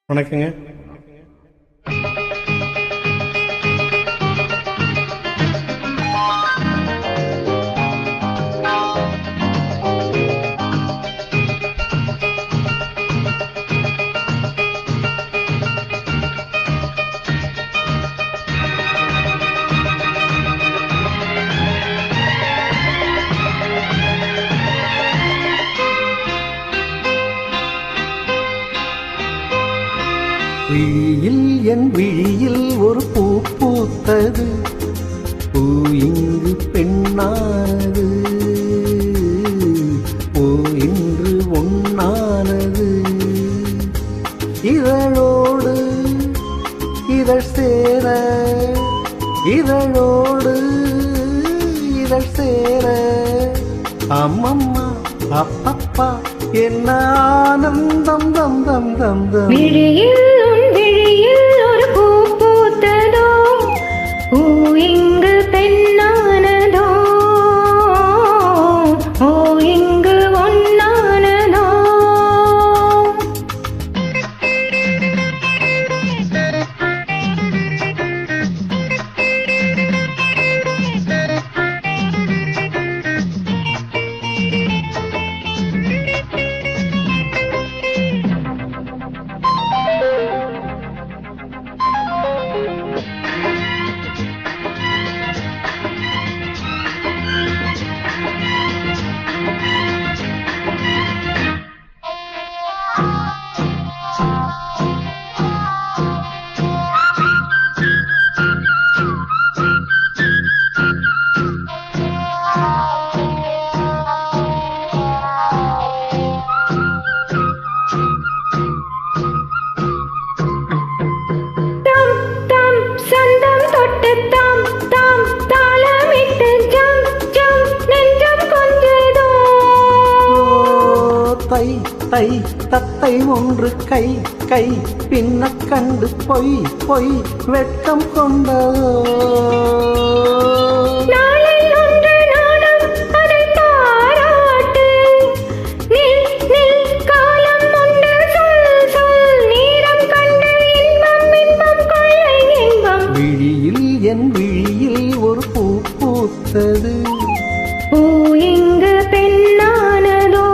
வணக்கங்க. விழியில் என் விழியில் ஒரு பூ பூத்தது, பூ இங்கு பெண்ணானது, பூ இன்று ஒன்னானது. இதழோடு இதழ் சேர, இதழோடு இதழ் சேர, அம்மம்மா அப்பப்பா என்ன ஆனந்தம் தம் தம் தம் தம். விழியில் ஒரு பூ பூத்ததோ, பூ இங்கு பெண்ணானதோ, ஓ இங்கு ஒன்னானதோ. தை தை தத்தை ஒன்று கை கை பின்ன கண்டு பொய் பொய் வெட்கம் கொண்டதோ. விழியில் என் விழியில் ஒரு பூ பூத்தது, பூ இங்கு பெண்ணானதோ,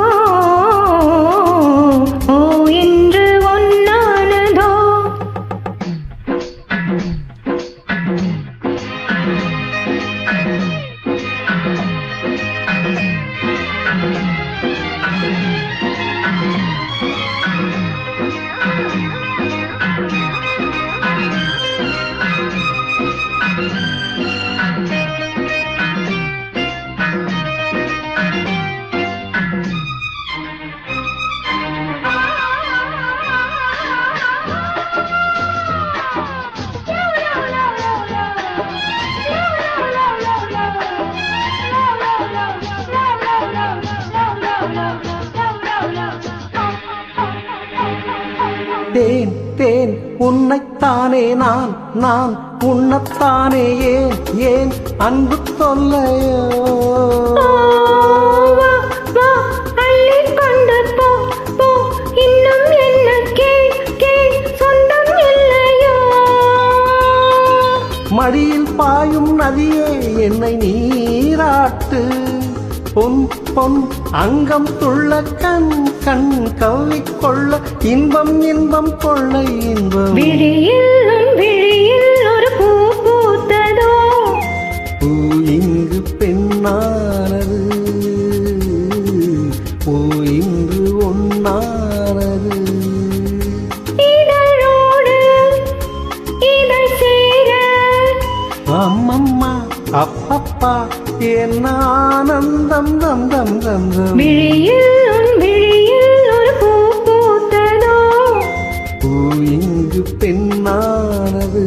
ஓ இன்று ஒன்னானதோ. தேன் தேன் உன்னைத்தானே நான் நான் உன்னத்தானே ஏன் ஏன் அன்பு தொல்லையோ. மடியில் பாயும் நதியே என்னை நீராட்டு, பொன் பொன் அங்கம் துள்ள கண் கண் கவ்விக்கொள்ள இன்பம் இன்பம் கொள்ளை இன்பம். விழியில் ஒரு பூ பூத்ததோ, பூ இங்கு பெண்ணானது, பூ இன்று ஒன்னானது. இதழோடு இதழ் சேர, அம்மம்மா அப்பப்பா என்ன ஆனந்தம் தம் தம் தம் தம். விழியில் ஒரு பூ பூத்ததோ, பூ இங்கு பெண்ணானது.